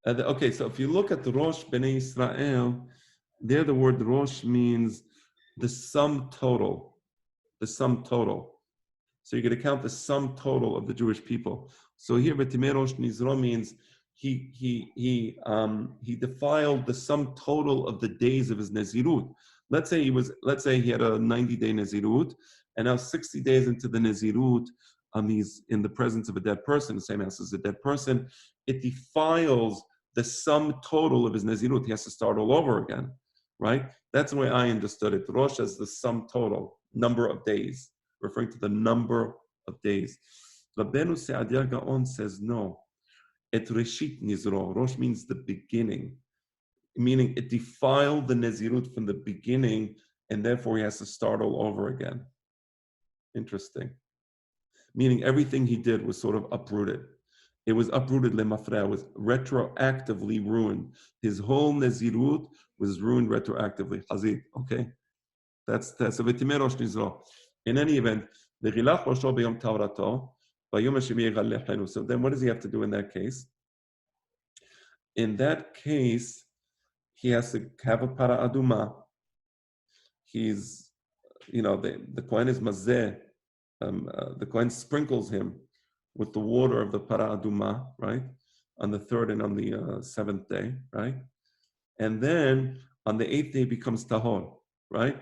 Okay, so if you look at the Rosh Bnei Israel, there the word Rosh means the sum total. The sum total. So you're going to count the sum total of the Jewish people. So here, V'timei Rosh Nizro means he defiled the sum total of the days of his Nazirut. Let's say he had a 90-day Nazirut, and now 60 days into the Nazirut, he's in the presence of a dead person, the same house as a dead person. It defiles the sum total of his Nazirut. He has to start all over again, right? That's the way I understood it. Rosh as the sum total, number of days, referring to the number of days. Rabbeinu Se'adia Gaon says no. Et Reshit Nizro. Rosh means the beginning, meaning it defiled the Nazirut from the beginning, and therefore he has to start all over again. Interesting. Meaning everything he did was sort of uprooted. It was uprooted lemafra, was retroactively ruined. His whole Nazirut was ruined retroactively. Hazid, okay? That's a v'timei rosh nizro. In any event, the Ghilach Rosho b'yom Tavrato, b'yom Hashem yighalechenu. So then what does he have to do in that case? In that case, he has to have a para aduma. He's, the Kohen is mazeh. The Kohen sprinkles him with the water of the para aduma, right? On the 3rd and on the 7th day, right? And then on the 8th day becomes tahor, right?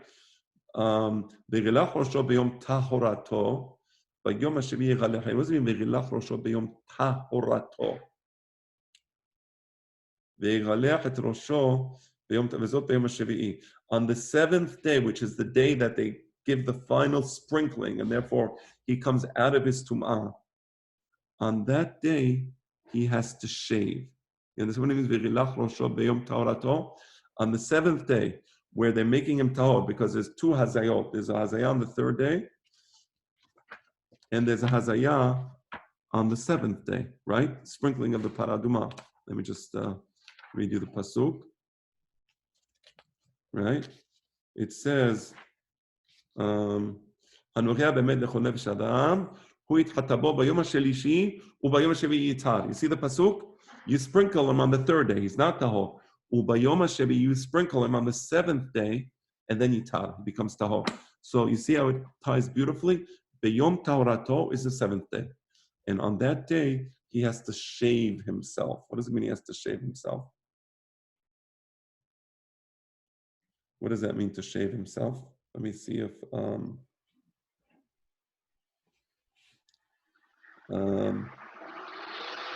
V'rilach rosho b'yom tahorato, b'yom hashevi yighalechenu. What does it mean? V'rilach rosho b'yom tahorato. V'yigalech et rosho b'yom vezot b'yom hashevi'i. On the 7th day, which is the day that they give the final sprinkling, and therefore he comes out of his tum'ah. On that day, he has to shave. You understand what it means? V'rilach rosho b'yom tahorato. On the 7th day, where they're making him tahor, because there's 2 hazayot. There's a hazayah on the 3rd day, and there's a hazayah on the 7th day, right? Sprinkling of the paraduma. Let me just read you the pasuk. Right? It says, you see the pasuk? You sprinkle him on the 3rd day. He's not tahor. You sprinkle him on the 7th day, and then yitar. He becomes tahor. So you see how it ties beautifully? B'yom tahorato is the 7th day. And on that day, he has to shave himself. What does it mean he has to shave himself? What does that mean to shave himself? Let me see if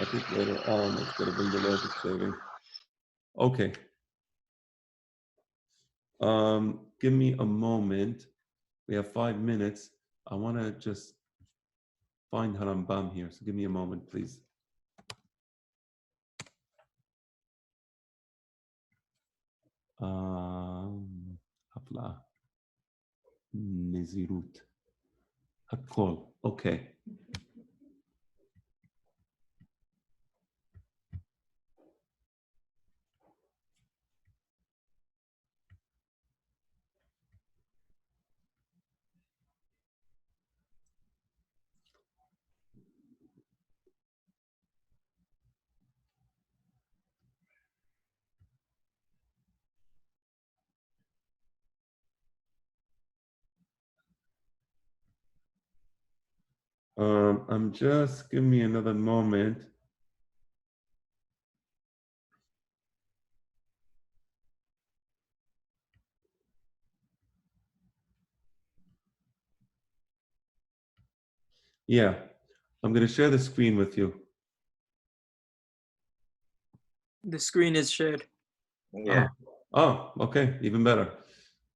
I think later on it's going to bring the logic shaving. Okay. Give me a moment. We have 5 minutes. I want to just find Harambam here. So give me a moment, please. Hafla. Nezirut. Hakol. Okay. I'm just, give me another moment. Yeah, I'm going to share the screen with you. The screen is shared. Yeah. Oh, okay, even better.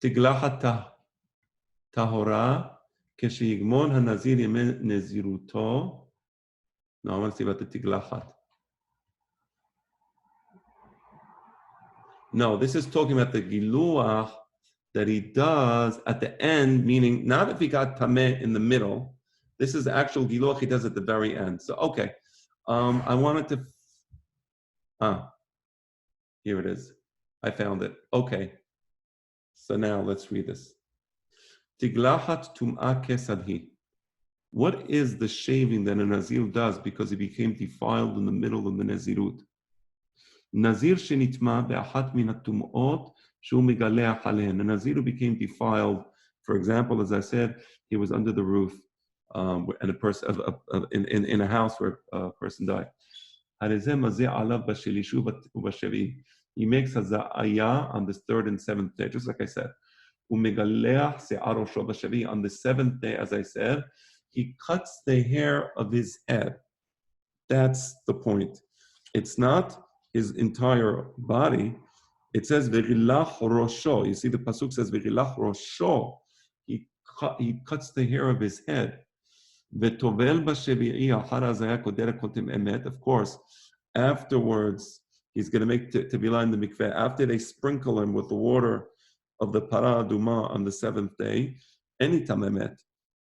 Tiglachat tahora keshiyigmon hanazir yemen neziruto. No, I want to see about the tiglachat. No, this is talking about the giluach that he does at the end, meaning not if he got tameh in the middle. This is the actual giluach he does at the very end. So, okay. I wanted to... here it is. I found it. Okay. So now let's read this. Tiglachat tum'ah kesadhi. What is the shaving that a Nazir does because he became defiled in the middle of the Nazirut? נזיר שנטמא באחת מן הטומאות שהוא מגלח עליהן. The Nazir who became defiled, for example, as I said, he was under the roof and a person in a house where a person died. הרי זה מזיע עליו בשלישי ובשביעי. He makes haza'aya on the 3rd and 7th day, just like I said. ומגלח שיער ראשו בשביעי. On the 7th day, as I said, he cuts the hair of his head. That's the point. It's not his entire body. It says v'rilach rosho. You see the pasuk says v'rilach rosho. He cuts the hair of his head. V'tovel b'shevi'i achar hazaya kodera kotem emet. Of course, afterwards he's going to make tevilah in the mikveh. After they sprinkle him with the water of the para aduma on the 7th day, anytime emet.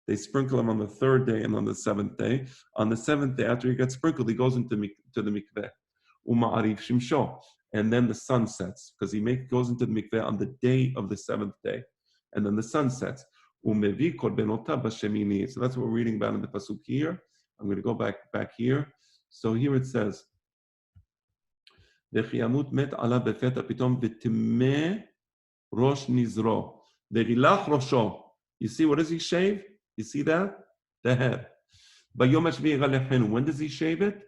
They sprinkle him on the 3rd day and on the 7th day. On the 7th day, after he gets sprinkled, he goes into the mikveh. Uma'arif shimsho. And then the sun sets, because he goes into the mikveh on the day of the 7th day. And then the sun sets. Umevi korbenota b'shemini. So that's what we're reading about in the pasuk here. I'm going to go back here. So here it says, V'chiyamut met ala befeta pitom v'timeh rosh nizro. V'rilach rosho. You see, what does he shave? You see that? The head. When does he shave it?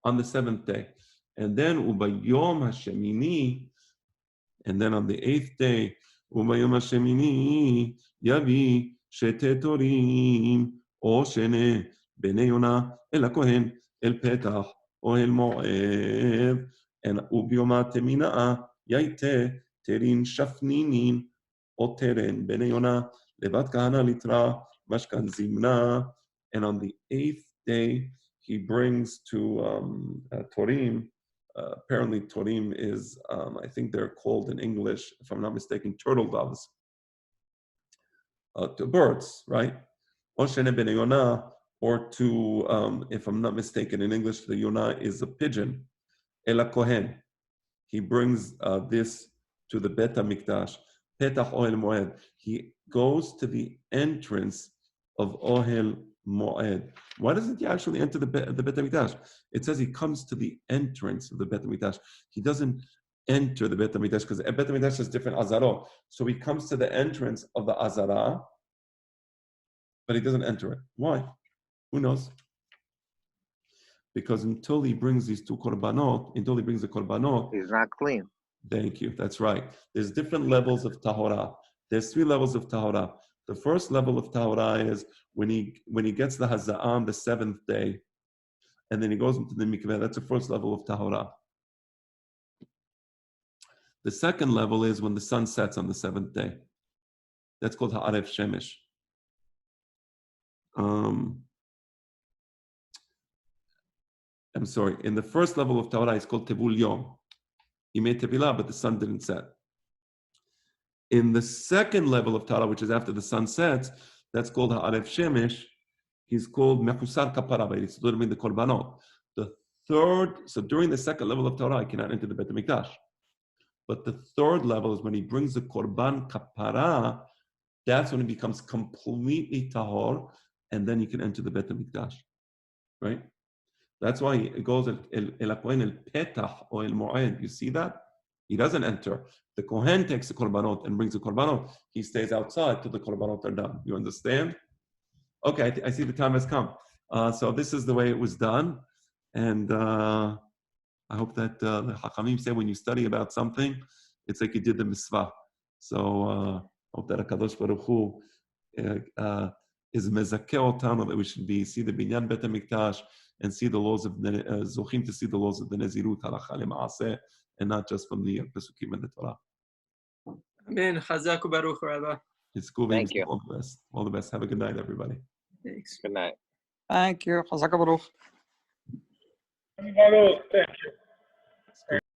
On the 7th day. And then ubayom hashemini, and then on the 8th day, ubayom hashemini yavi shete torim o shene bnei Yona el hakohen el petach o el moed, and ubiyom temina yaite terin shafninin o teren bnei Yona levat kahana litra mashkan zimna. And on the 8th day, he brings to torim. Apparently, torim is, I think they're called in English, if I'm not mistaken, turtle doves. To birds, right? Or to, if I'm not mistaken, in English, the yonah is a pigeon. Ela kohen. He brings this to the Bet HaMikdash. Petach Ohel Moed. He goes to the entrance of Ohel Moed. Why doesn't he actually enter the Bet HaMikdash? It says he comes to the entrance of the Bet HaMikdash. He doesn't enter the Bet HaMikdash because Bet HaMikdash has different azarot. So he comes to the entrance of the azara, but he doesn't enter it. Why? Who knows? Because until he brings these two korbanot, until he brings the korbanot, He's not clean. Thank you. That's right. There's different levels of tahora. There's 3 levels of tahora. The first level of tahora is when he gets the haza'ah on the 7th day, and then he goes into the mikveh. That's the first level of tahora. The second level is when the sun sets on the 7th day. That's called ha'aref shemesh. I'm sorry. In the first level of tahora, it's called tevul yom. He made tevilah, but the sun didn't set. In the second level of tahora, which is after the sun sets, that's called ha'aref shemesh. He's called mechusar kapara, it's literally the korbanot. The third, so during the second level of tahora, I cannot enter the Bet HaMikdash. But the third level is when he brings the korban kapara. That's when it becomes completely tahor, and then you can enter the Bet HaMikdash, right? That's why it goes el hakohen el petach or el moed. You see that? He doesn't enter. The kohen takes the korbanot and brings the korbanot. He stays outside till the korbanot are done. You understand? Okay, I see the time has come. So this is the way it was done, and I hope that the Hachamim say when you study about something, it's like you did the mitzvah. So hope that HaKadosh Baruch Hu is mezakeh otanu, that we should see the binyan Bet HaMikdash and see the laws of zochim to see the laws of the Nazirut halacha lema'aseh, and not just from the Pesukim and the Torah. Amen. Chazak u'baruch, Rabbi. It's cool. Thank you. All the best. All the best. Have a good night, everybody. Thanks. Good night. Thank you. Chazak Baruch. Thank you.